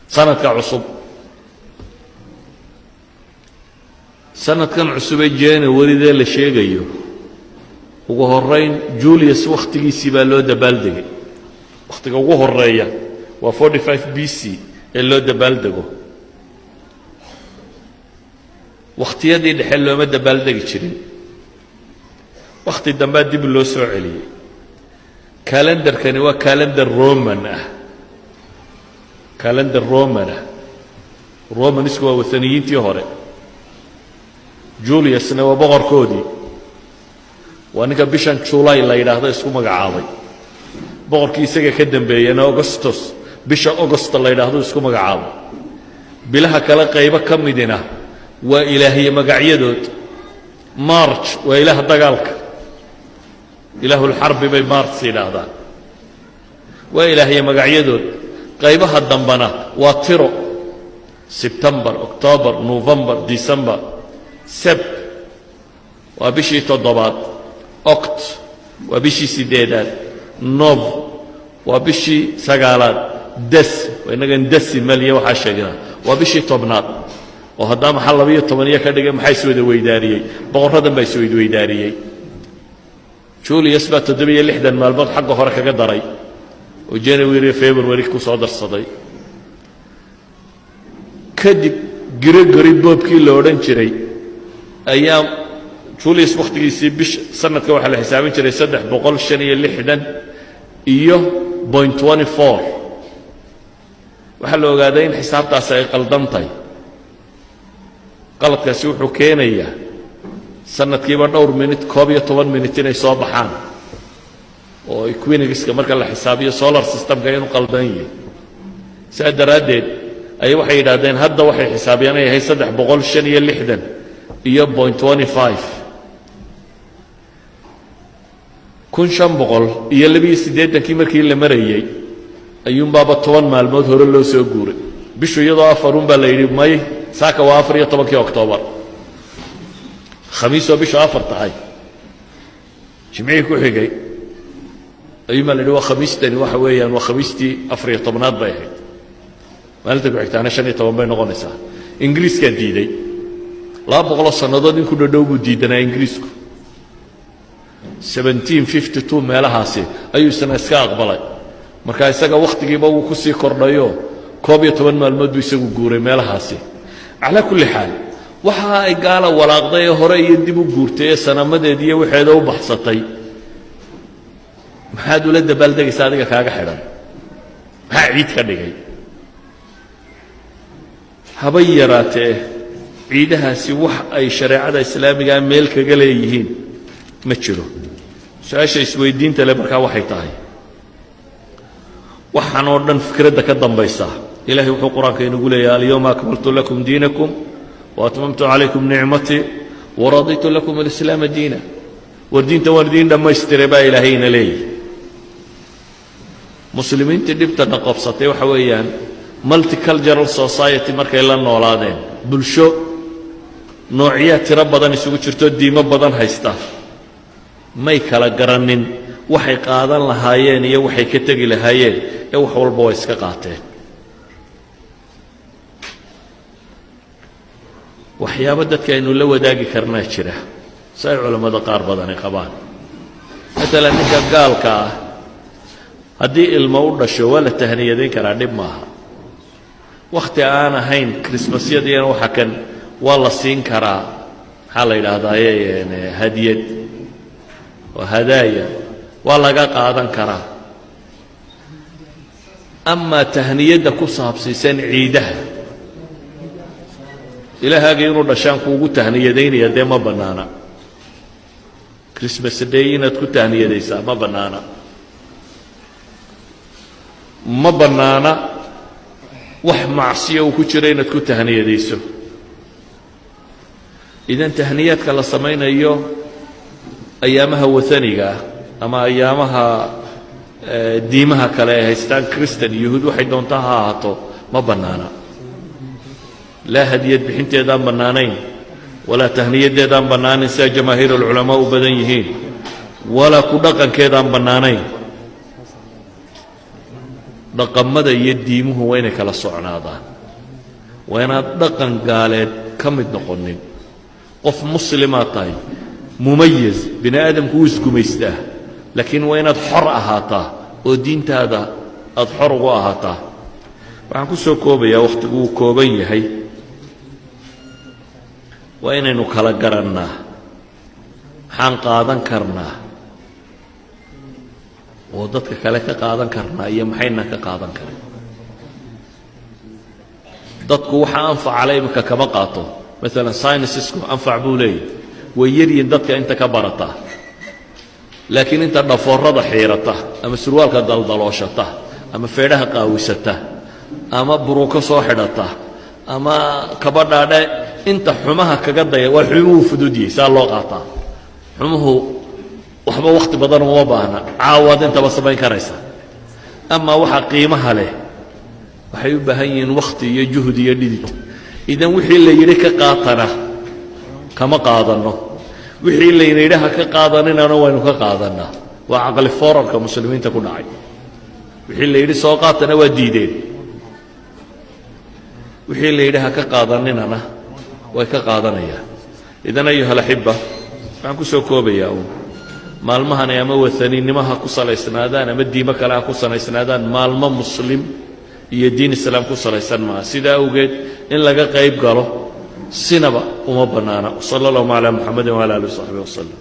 سنة كعصب سنة كان عصب جاني ورد لشيء جيو وهرين جوليوس وقتي سيبالو دبالدغ وقتي وهريا و 45 بي سي اللو دبالدغو وقتيدي دحلو ما دبالدغ جيرين وقتي دنبا ديب لو سو علي كالندر كان هو كالندر رومان كالندر رومان اسكو وثنيين تي هوري جوليوس نوا بقر كودي وأنك بيشان شولاي لا يراهدا اسكو مغعاوي بقركي isaga ka dambeeyana Augustus bisha August la yiraahdo isku magacaabo bilaha kala qayba kamidina waa ilaahiye magacyadood March waa ilaah dagaalka ilaahul harb bay March yiraahdaa waa ilaahiye magacyadood qaybaha dambana waa tiro September October November December Sep waa bishii toddobaad Oct waa bishii sideedaad Nov waa bishii sagaalaad Des waa inagan desi maliya waxa sheegnaa waa bishii tobnaad oo hadda maxaa 12 ka dhigay maxay soo weydaariyay boqoradan bay soo weydaariyay Julius baa 7 maalmood xagga hore kaga daray oo January February ku soo darsaday kadib Gregory Boobkii la oran jiray ayaa Julius waqtigiisii bish sanadka waxa la xisaabin jiray 365 iyo 0.24 waxa la ogaaday in xisaabtaas ay qaldantahay qaladkaasi wuxuu keenayaa sanadkiiba dhowr minute 12 minute inay soo baxaan oo equinox-ka marka la xisaabiyo solar system-ka inuu qaldan yahay saadaradeed ay waxay yiraahdeen hadda waxay xisaabiyaan ay hay 365 iyo 0.25 kun shan boqol iyo 280 markii la marayay ayuun baaba 10 maalmood hore loo soo guuray bishu iyadoo afarun baa la yiri may saaka waa 14 October khamiis oo bisha afar tahay jimciga ku xigay ayuuma la yiri waa khamiistani waxa weeyaan waa khamiistii 14aad bay ahayd maalinta ku xigtaana 15 bay noqonaysaa ingiriiska diiday 200 sanadood in ku dhadhow buu diidanaa ingiriisku 1752 meelahaasi ayuu isna iska aqbalay marka isaga waqtigiiba uu ku sii kordhayo 12 maalmood buu isagu guuray meelahaasi ala kulli xaal waxa ay gaala walaaqday hore iyo dib u guurtay sanamadeedii waxeeda u baxsatay maxaa dawladda baldagaysa adiga kaaga xidhan maxaa ciid ka dhigay haba yaraatee ciidahaasi wax ay shariicada islaamiga meel kaga leeyihiin ma jiro su'aasha isweydiinta le markaa waxay tahay waxaan oo dhan fikradda ka dambaysa ilaahay wuxuu quraanka inagu leeyahay al-yawma akmaltu lakum diinakum wa atmamtu alaykum ni'mati wa raditu lakum al-islam diina wardiinta wardiin dhamaystiray baa ilaahayna leeyahay muslimiinta dibta qabsatay waxa weeyaan multicultural society markay la noolaadeen bulsho noocyad tiro badan isugu jirto diimo badan haysta may kala garanin waxay qaadan lahaayeen iyo waxay ka tagi lahaayeen ee wax walba way iska qaateen waxyaabo dadka aynu la wadaagi karnaa jira say culimada qaar badan ay qabaan مثلا ninka gaalka ah haddii ilmo u dhasho waa la tahniyadeyn karaa dhib maaha waqti aan ahayn Christmasyadii waxa kan waa la siin karaa maxaa la yiraahdaa hadiyad وهدايا ولا قادن كرا أما تهنية كصاب سيسن عيدها إلى هذا ينور لشان كوجو تهنية دين يدي ما بنانا كريسمس دينا تكون تهنية ديسا ما بنانا وح معصية وكشرين تكون تهنية ديسو إذا تهنيات كلا سمينا يوم أيامها وثنية أما أيامها ديمها كلا هيستان كريستيان يهود وحيد دونتها هاتو ما بنانا لا هدية بحنت يدان بنانين ولا تهنية يدان بنانين سا جماهير العلماء dhaqamada iyo diimuhu waa inay kala socnaadaan waa inaad dhaqan gaaleed ka mid noqonin qof muslimaad tahay mumayaz bini aadamku wuu isgumaystaa laakiin waa inaad xor ahaataa oo diintaada aad xor ugu ahaataa waxaan ku soo koobayaa wakhtigu uu kooban yahay waa inaynu kala garannaa maxaan qaadan karnaa oo dadka kale ka qaadan karnaa iyo maxayna ka qaadan karin dadku waxa anfacala iminka kama qaato maalan synisisku anfac buu leeyahy way yaryihin dadka inta ka barataa laakiin inta dhafoorada xiirata ama surwaalka daldalooshata ama feedhaha qaawisata ama buruuko soo xidhata ama kabadhaadhe inta xumaha kaga daya waa xumuhu fududiyey saa loo qaataa xumuhu waxba wakhti badan uma baahna caawaad intaba samayn karaysa ama waxa qiimaha leh waxay u baahan yihiin wakhti iyo juhdi iyo dhidid idan wixii la yidhi ka qaatana kama qaadanno wixii layna yidhi ha ka qaadaninaana waynu ka qaadannaa waa caqli foorarka muslimiinta ku dhacay wixii la yidhi soo qaatana waa diideen wixii la yidhi ha ka qaadaninana way ka qaadanayaan idan ayuha alaxiba waxaan ku soo koobayaa uun maalmahani ama wataniinimo ha ku salaysnaadaan ama diimo kale ha ku salaysnaadaan maalmo muslim iyo diin islaam ku salaysan maaha sidaa awgeed in laga qayb galo sinaba uma bannaana sala allahu calaa muxamedin wala alihi wasaxbihi wasalam